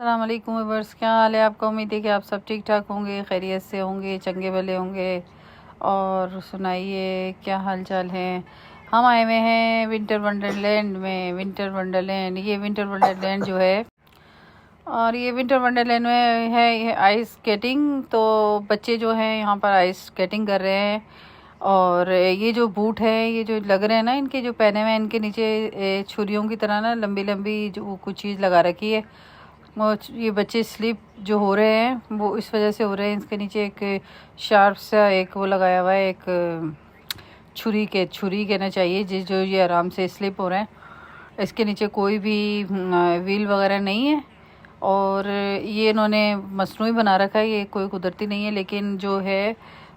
अस्सलाम वालेकुम व्यूअर्स, क्या हाल है आपका। उम्मीद है कि आप सब ठीक ठाक होंगे, खैरियत से होंगे, चंगे भले होंगे। और सुनाइए क्या हाल चाल है। हम आए हुए हैं विंटर वंडरलैंड में। विंटर वंडरलैंड, ये विंटर वंडरलैंड जो है, और ये विंटर वंडरलैंड में है ये आइस स्केटिंग। तो बच्चे जो हैं यहाँ पर आइस स्केटिंग कर रहे हैं। और ये जो बूट है, ये जो लग रहे हैं ना, इनके जो पहने हुए हैं, इनके नीचे छुरियों की तरह ना लंबी लंबी जो कुछ चीज़ लगा रखी है। ये बच्चे स्लिप जो हो रहे हैं वो इस वजह से हो रहे हैं। इसके नीचे एक शार्प सा एक वो लगाया हुआ है, एक छुरी कहना चाहिए, जिस जो ये आराम से स्लिप हो रहे हैं। इसके नीचे कोई भी व्हील वगैरह नहीं है। और ये इन्होंने मसनूई बना रखा है, ये कोई कुदरती नहीं है। लेकिन जो है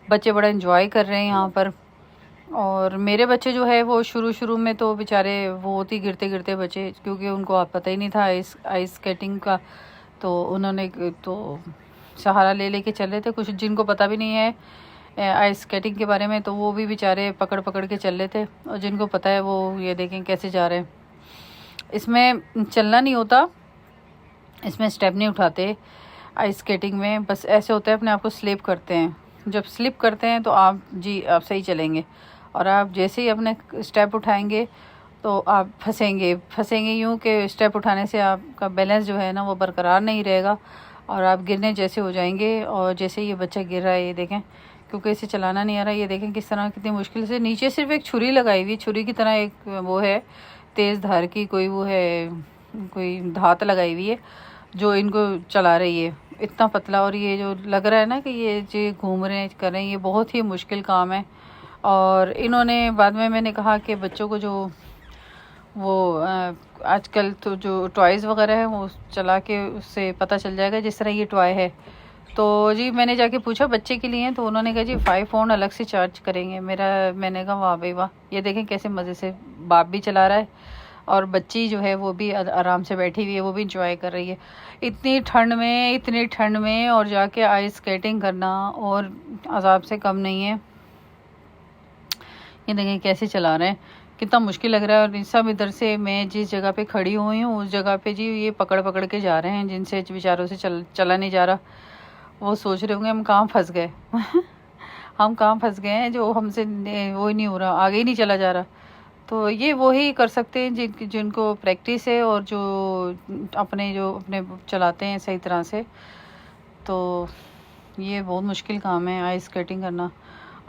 बच्चे बड़ा एंजॉय कर रहे हैं यहाँ पर। और मेरे बच्चे जो है वो शुरू शुरू में तो बेचारे वो होती गिरते गिरते बचे, क्योंकि उनको आप पता ही नहीं था आइस स्केटिंग का। तो उन्होंने तो सहारा ले लेके चल रहे थे। कुछ जिनको पता भी नहीं है आइस स्केटिंग के बारे में, तो वो भी बेचारे पकड़ पकड़ के चल रहे थे। और जिनको पता है वो ये देखें कैसे जा रहे हैं। इसमें चलना नहीं होता, इसमें स्टेप नहीं उठाते आइस स्केटिंग में। बस ऐसे होता है, अपने आप को स्लिप करते हैं। जब स्लिप करते हैं तो आप सही चलेंगे। और आप जैसे ही अपने स्टेप उठाएंगे तो आप फंसेंगे यूँ कि स्टेप उठाने से आपका बैलेंस जो है ना वो बरकरार नहीं रहेगा, और आप गिरने जैसे हो जाएंगे। और जैसे ये बच्चा गिर रहा है, ये देखें, क्योंकि इसे चलाना नहीं आ रहा। ये देखें किस तरह, कितनी मुश्किल से नीचे सिर्फ एक छुरी लगाई हुई, छुरी की तरह एक वो है, तेज़ धार की कोई वो है, कोई धात लगाई हुई है जो इनको चला रही है। इतना पतला, और ये जो लग रहा है ना कि ये जो घूम रहे हैं कर रहे हैं, ये बहुत ही मुश्किल काम है। और इन्होंने बाद में मैंने कहा कि बच्चों को जो वो आजकल तो जो टॉयज़ वगैरह है वो चला के उससे पता चल जाएगा, जिस तरह ये टॉय है। तो जी मैंने जाके पूछा बच्चे के लिए, तो उन्होंने कहा जी 5 पाउंड अलग से चार्ज करेंगे। मैंने कहा वाह भाई वाह, ये देखें कैसे मज़े से बाप भी चला रहा है और बच्ची जो है वो भी आराम से बैठी हुई है, वो भी इंजॉय कर रही है। इतनी ठंड में और जाके आइस स्केटिंग करना और अजाब से कम नहीं है। ये देखें कैसे चला रहे हैं, कितना मुश्किल लग रहा है। और सब इधर से मैं जिस जगह पे खड़ी हुई हूँ उस जगह पे जी ये पकड़ पकड़ के जा रहे हैं, जिनसे बेचारों से चला नहीं जा रहा। वो सोच रहे होंगे हम कहाँ फंस गए हम कहाँ फंस गए हैं, जो हमसे वो ही नहीं हो रहा, आगे ही नहीं चला जा रहा। तो ये वो ही कर सकते हैं जिनको प्रैक्टिस है, और जो अपने चलाते हैं सही तरह से। तो ये बहुत मुश्किल काम है आइस स्केटिंग करना।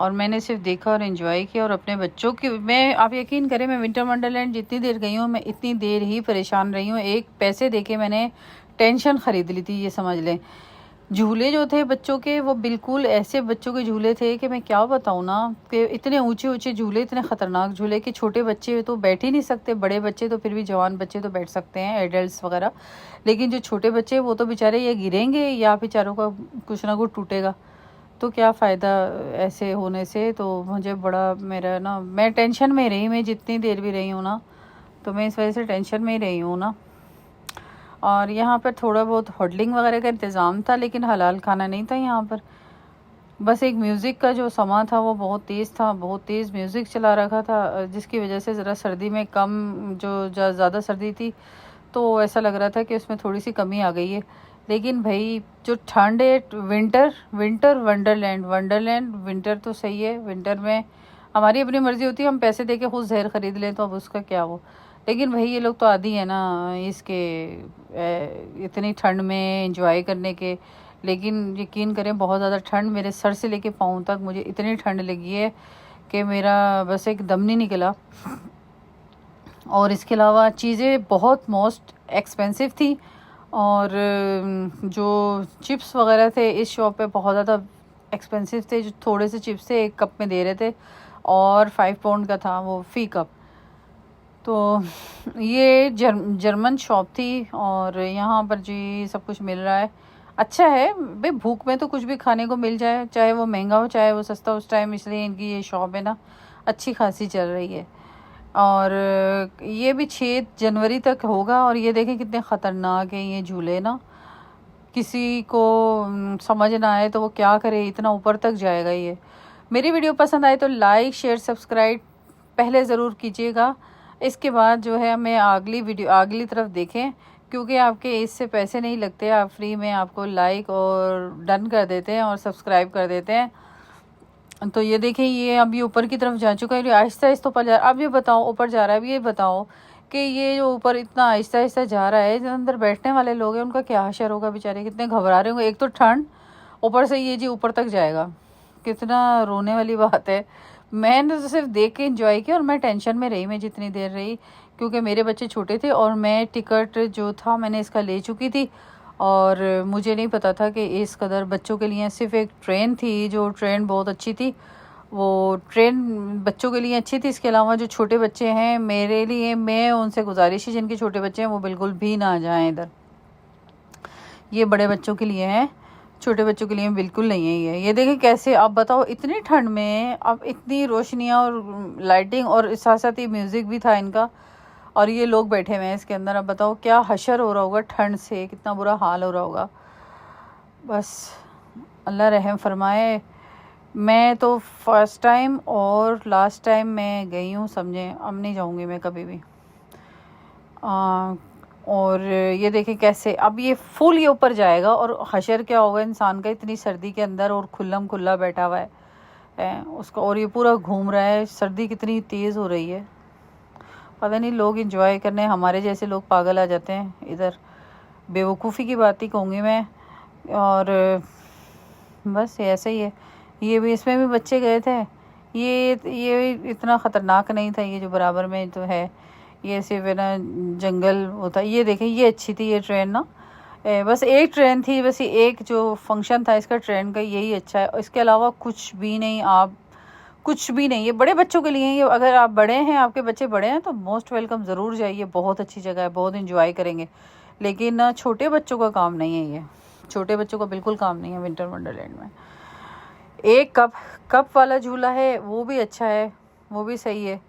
और मैंने सिर्फ देखा और एंजॉय किया। और अपने बच्चों की, मैं, आप यकीन करें, मैं विंटर वंडरलैंड जितनी देर गई हूँ, मैं इतनी देर ही परेशान रही हूँ। एक पैसे देके मैंने टेंशन ख़रीद ली थी, ये समझ लें। झूले जो थे बच्चों के, वो बिल्कुल ऐसे बच्चों के झूले थे कि मैं क्या बताऊँ ना, कि इतने ऊंचे ऊंचे झूले, इतने ख़तरनाक झूले कि छोटे बच्चे तो बैठ ही नहीं सकते। बड़े बच्चे तो फिर भी, जवान बच्चे तो बैठ सकते हैं, एडल्ट्स वगैरह। लेकिन जो छोटे बच्चे वो तो बेचारे ये गिरेंगे या बेचारों का कुछ ना कुछ टूटेगा। तो क्या फ़ायदा ऐसे होने से। तो मुझे बड़ा, मेरा ना, मैं टेंशन में रही। मैं जितनी देर भी रही हूँ ना, तो मैं इस वजह से टेंशन में ही रही हूँ ना। और यहाँ पर थोड़ा बहुत होटलिंग वगैरह का इंतज़ाम था, लेकिन हलाल खाना नहीं था यहाँ पर। बस एक म्यूज़िक का जो समा था वो बहुत तेज़ था, बहुत तेज़ म्यूज़िक चला रखा था, जिसकी वजह से ज़रा सर्दी में कम, जो ज़्यादा सर्दी थी तो ऐसा लग रहा था कि उसमें थोड़ी सी कमी आ गई है। लेकिन भाई जो ठंड है, विंटर वंडरलैंड विंटर तो सही है। विंटर में हमारी अपनी मर्ज़ी होती है, हम पैसे दे के खुद जहर ख़रीद लें, तो अब उसका क्या वो। लेकिन भाई ये लोग तो आदी है ना इसके, इतनी ठंड में एंजॉय करने के। लेकिन यकीन करें, बहुत ज़्यादा ठंड, मेरे सर से लेके पाँव तक मुझे इतनी ठंड लगी है कि मेरा बस एक दम नहीं निकला। और इसके अलावा चीज़ें बहुत मोस्ट एक्सपेंसिव थी। और जो चिप्स वगैरह थे इस शॉप पे बहुत ज़्यादा एक्सपेंसिव थे। जो थोड़े से चिप्स थे एक कप में दे रहे थे, और 5 पाउंड का था वो फ़ी कप। तो ये जर्मन शॉप थी, और यहाँ पर जी सब कुछ मिल रहा है। अच्छा है भाई, भूख में तो कुछ भी खाने को मिल जाए, चाहे वो महंगा हो चाहे वो सस्ता, उस टाइम। इसलिए इनकी ये शॉप है ना अच्छी खासी चल रही है। और ये भी 6 जनवरी तक होगा। और ये देखें कितने ख़तरनाक है ये झूले ना, किसी को समझ ना आए तो वो क्या करे, इतना ऊपर तक जाएगा ये। मेरी वीडियो पसंद आए तो लाइक शेयर सब्सक्राइब पहले ज़रूर कीजिएगा। इसके बाद जो है हमें अगली तरफ देखें क्योंकि आपके इससे पैसे नहीं लगते, आप फ्री में आपको लाइक और डन कर देते हैं और सब्सक्राइब कर देते हैं। तो ये देखिए, ये अभी ऊपर की तरफ जा चुका है, आहिस्ता आहिस्ता ऊपर जा रहा है। अब ये बताओ ऊपर जा रहा है, अब ये बताओ कि ये जो ऊपर इतना आहिस्ता आहिस्ता जा रहा है, जो अंदर बैठने वाले लोग हैं उनका क्या हशर होगा, बेचारे कितने घबरा रहे होंगे। एक तो ठंड, ऊपर से ये जी ऊपर तक जाएगा, कितना रोने वाली बात है। मैंने तो सिर्फ देख के एंजॉय किया और मैं टेंशन में रही, मैं जितनी देर रही, क्योंकि मेरे बच्चे छोटे थे और मैं टिकट जो था मैंने इसका ले चुकी थी और मुझे नहीं पता था कि इस कदर बच्चों के लिए सिर्फ एक ट्रेन थी, जो ट्रेन बहुत अच्छी थी, वो ट्रेन बच्चों के लिए अच्छी थी। इसके अलावा जो छोटे बच्चे हैं, मेरे लिए, मैं उनसे गुजारिश है जिनके छोटे बच्चे हैं वो बिल्कुल भी ना जाएं इधर। ये बड़े बच्चों के लिए है, छोटे बच्चों के लिए बिल्कुल नहीं है ये देखिए कैसे। अब बताओ इतनी ठंड में, अब इतनी रोशनियाँ और लाइटिंग और साथ साथ ही म्यूज़िक भी था इनका, और ये लोग बैठे हुए हैं इसके अंदर। अब बताओ क्या हशर हो रहा होगा, ठंड से कितना बुरा हाल हो रहा होगा। बस अल्लाह रहम फरमाए। मैं तो फर्स्ट टाइम और लास्ट टाइम मैं गई हूँ, समझे, अब नहीं जाऊँगी मैं कभी भी। और ये देखें कैसे अब ये फुल ये ऊपर जाएगा और हशर क्या होगा इंसान का इतनी सर्दी के अंदर, और खुल्लम खुल्ला बैठा हुआ है उसका, और ये पूरा घूम रहा है। सर्दी कितनी तेज़ हो रही है, पता नहीं लोग एंजॉय करने, हमारे जैसे लोग पागल आ जाते हैं इधर। बेवकूफ़ी की बात ही कहूँगी मैं। और बस ऐसे ही है। ये भी, इसमें भी बच्चे गए थे। ये इतना ख़तरनाक नहीं था, ये जो बराबर में तो है, ये सिर्फ है ना जंगल होता। ये देखें, ये अच्छी थी ये ट्रेन ना, बस एक ट्रेन थी, बस ये एक जो फंक्शन था इसका ट्रेन का, यही अच्छा है। इसके अलावा कुछ भी नहीं, आप कुछ भी नहीं। ये बड़े बच्चों के लिए, ये अगर आप बड़े हैं, आपके बच्चे बड़े हैं तो मोस्ट वेलकम, ज़रूर जाइए, बहुत अच्छी जगह है, बहुत इंजॉय करेंगे। लेकिन छोटे बच्चों का काम नहीं है, ये छोटे बच्चों का बिल्कुल काम नहीं है विंटर वंडरलैंड में। एक कप वाला झूला है, वो भी अच्छा है, वो भी सही है,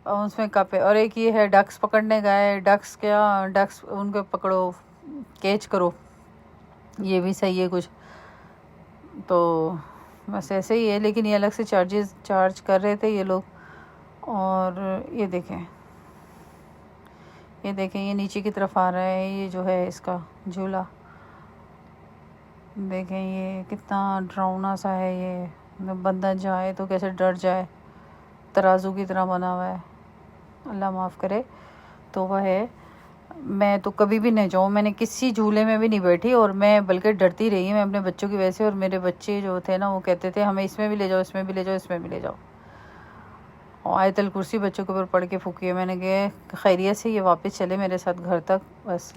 उसमें कप है। और एक ये है डक्स पकड़ने का है, डक्स उनको पकड़ो, कैच करो, ये भी सही है कुछ। तो बस ऐसे ही है, लेकिन ये अलग से चार्ज कर रहे थे ये लोग। और ये देखें ये नीचे की तरफ आ रहा है, ये जो है इसका झूला, देखें ये कितना डरावना सा है। ये बंदा जाए तो कैसे डर जाए, तराजू की तरह बना हुआ है, अल्लाह माफ़ करे। तो वह है, मैं तो कभी भी नहीं जाऊँ, मैंने किसी झूले में भी नहीं बैठी, और मैं बल्कि डरती रही मैं अपने बच्चों की वजह से। और मेरे बच्चे जो थे ना वो कहते थे हमें इसमें भी ले जाओ, इसमें भी ले जाओ, इसमें भी ले जाओ। और आयतल कुर्सी बच्चों के ऊपर पढ़ के फूकी है मैंने, कहा खैरियत से ये वापस चले मेरे साथ घर तक, बस।